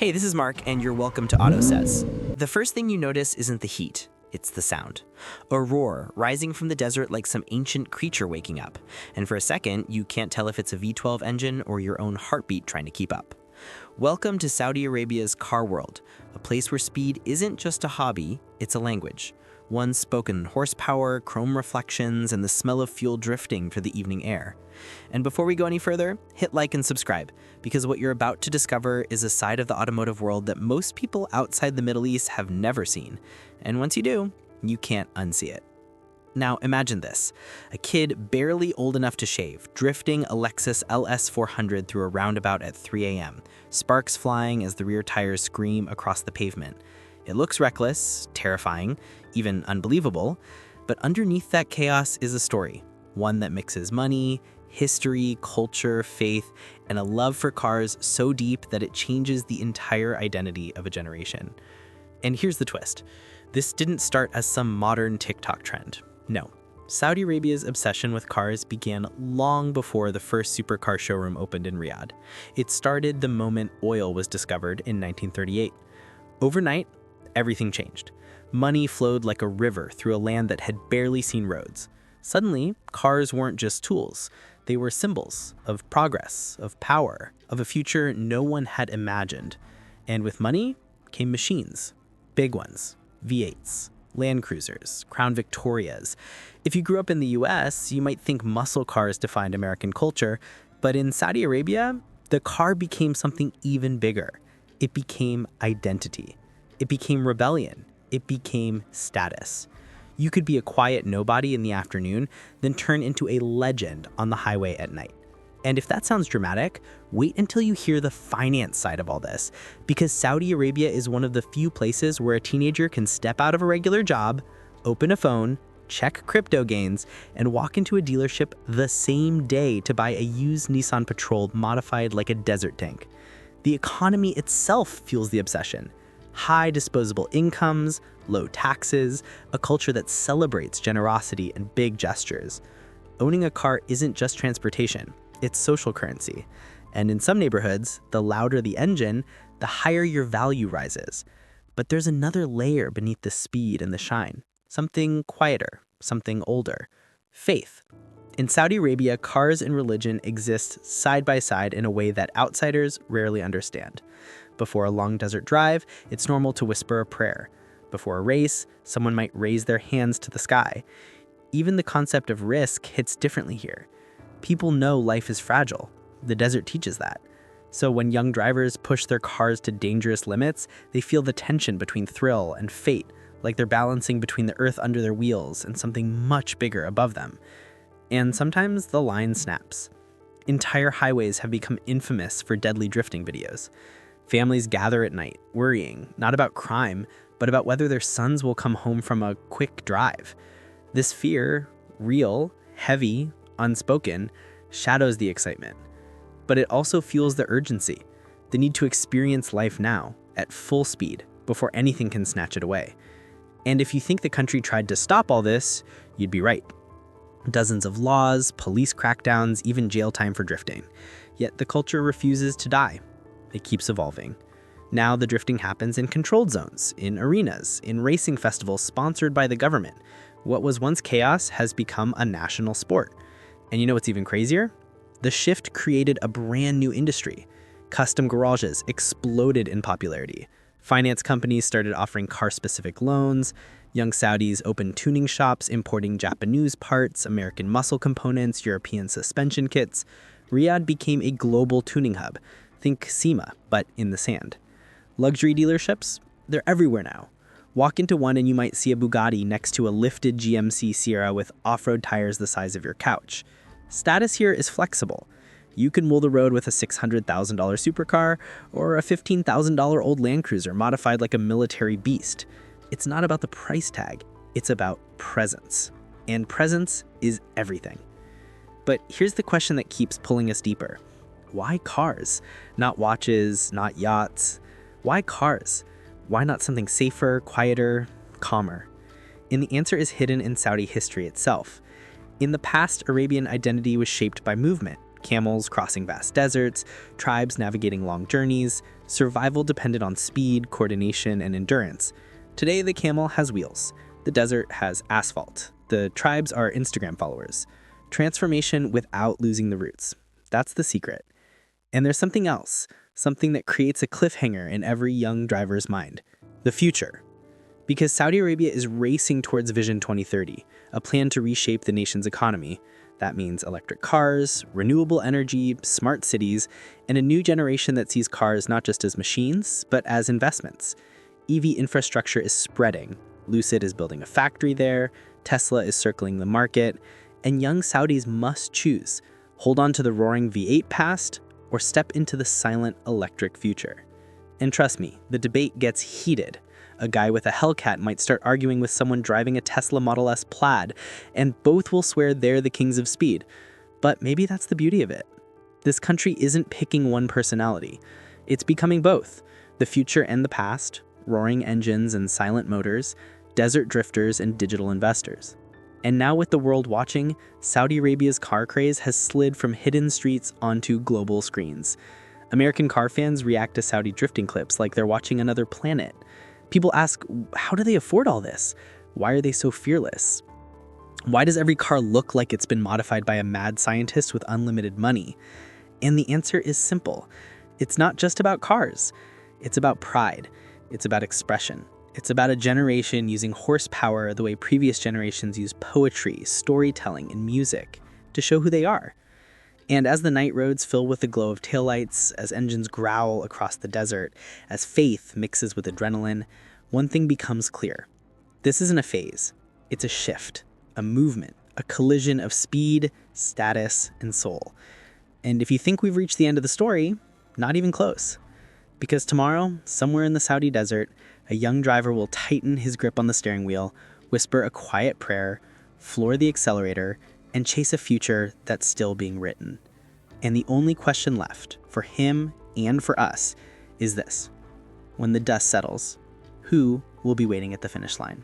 Hey, this is Mark, and you're welcome to AUTOSAYS. The first thing you notice isn't the heat, it's the sound. A roar rising from the desert like some ancient creature waking up. And for a second, you can't tell if it's a V12 engine or your own heartbeat trying to keep up. Welcome to Saudi Arabia's car world, a place where speed isn't just a hobby, it's a language. One spoken in horsepower, chrome reflections, and the smell of fuel drifting through the evening air. And before we go any further, hit like and subscribe, because what you're about to discover is a side of the automotive world that most people outside the Middle East have never seen. And once you do, you can't unsee it. Now imagine this, a kid barely old enough to shave, drifting a Lexus LS400 through a roundabout at 3 a.m., sparks flying as the rear tires scream across the pavement. It looks reckless, terrifying, even unbelievable, but underneath that chaos is a story, one that mixes money, history, culture, faith, and a love for cars so deep that it changes the entire identity of a generation. And here's the twist. This didn't start as some modern TikTok trend. No. Saudi Arabia's obsession with cars began long before the first supercar showroom opened in Riyadh. It started the moment oil was discovered in 1938. Overnight, everything changed. Money flowed like a river through a land that had barely seen roads. Suddenly, cars weren't just tools. They were symbols of progress, of power, of a future no one had imagined. And with money came machines, big ones, V8s, Land Cruisers, Crown Victorias. If you grew up in the US, you might think muscle cars defined American culture, but in Saudi Arabia, the car became something even bigger. It became identity. It became rebellion. It became status. You could be a quiet nobody in the afternoon, then turn into a legend on the highway at night. And if that sounds dramatic, wait until you hear the finance side of all this, because Saudi Arabia is one of the few places where a teenager can step out of a regular job, open a phone, check crypto gains, and walk into a dealership the same day to buy a used Nissan Patrol modified like a desert tank. The economy itself fuels the obsession. High disposable incomes, low taxes, a culture that celebrates generosity and big gestures. Owning a car isn't just transportation, it's social currency. And in some neighborhoods, the louder the engine, the higher your value rises. But there's another layer beneath the speed and the shine. Something quieter, something older. Faith. In Saudi Arabia, cars and religion exist side by side in a way that outsiders rarely understand. Before a long desert drive, it's normal to whisper a prayer. Before a race, someone might raise their hands to the sky. Even the concept of risk hits differently here. People know life is fragile. The desert teaches that. So when young drivers push their cars to dangerous limits, they feel the tension between thrill and fate, like they're balancing between the earth under their wheels and something much bigger above them. And sometimes the line snaps. Entire highways have become infamous for deadly drifting videos. Families gather at night, worrying, not about crime, but about whether their sons will come home from a quick drive. This fear, real, heavy, unspoken, shadows the excitement. But it also fuels the urgency, the need to experience life now, at full speed, before anything can snatch it away. And if you think the country tried to stop all this, you'd be right. Dozens of laws, police crackdowns, even jail time for drifting. Yet the culture refuses to die. It keeps evolving. Now the drifting happens in controlled zones, in arenas, in racing festivals sponsored by the government. What was once chaos has become a national sport. And you know what's even crazier? The shift created a brand new industry. Custom garages exploded in popularity. Finance companies started offering car-specific loans. Young Saudis opened tuning shops importing Japanese parts, American muscle components, European suspension kits. Riyadh became a global tuning hub. Think SEMA, but in the sand. Luxury dealerships? They're everywhere now. Walk into one and you might see a Bugatti next to a lifted GMC Sierra with off-road tires the size of your couch. Status here is flexible. You can mull the road with a $600,000 supercar or a $15,000 old Land Cruiser modified like a military beast. It's not about the price tag, it's about presence. And presence is everything. But here's the question that keeps pulling us deeper. Why cars? Not watches, not yachts. Why cars? Why not something safer, quieter, calmer? And the answer is hidden in Saudi history itself. In the past, Arabian identity was shaped by movement. Camels crossing vast deserts, tribes navigating long journeys, Survival depended on speed, coordination, and endurance. Today, the camel has wheels. The desert has asphalt. The tribes are Instagram followers. Transformation without losing the roots. That's the secret. And there's something else, something that creates a cliffhanger in every young driver's mind: the future. Because Saudi Arabia is racing towards Vision 2030, a plan to reshape the nation's economy. That means electric cars, renewable energy, smart cities, and a new generation that sees cars not just as machines, but as investments. EV infrastructure is spreading. Lucid is building a factory there, Tesla is circling the market, and young Saudis must choose: hold on to the roaring V8 past or step into the silent electric future. And trust me, the debate gets heated. A guy with a Hellcat might start arguing with someone driving a Tesla Model S Plaid, and both will swear they're the kings of speed. But maybe that's the beauty of it. This country isn't picking one personality. It's becoming both: the future and the past, roaring engines and silent motors, desert drifters and digital investors. And now with the world watching, Saudi Arabia's car craze has slid from hidden streets onto global screens. American car fans react to Saudi drifting clips like they're watching another planet. People ask, how do they afford all this? Why are they so fearless? Why does every car look like it's been modified by a mad scientist with unlimited money? And the answer is simple. It's not just about cars. It's about pride. It's about expression. It's about a generation using horsepower the way previous generations used poetry, storytelling, and music to show who they are. And as the night roads fill with the glow of taillights, as engines growl across the desert, as faith mixes with adrenaline, one thing becomes clear. This isn't a phase. It's a shift, a movement, a collision of speed, status, and soul. And if you think we've reached the end of the story, not even close. Because tomorrow, somewhere in the Saudi desert, a young driver will tighten his grip on the steering wheel, whisper a quiet prayer, floor the accelerator, and chase a future that's still being written. And the only question left, for him and for us, is this: when the dust settles, who will be waiting at the finish line?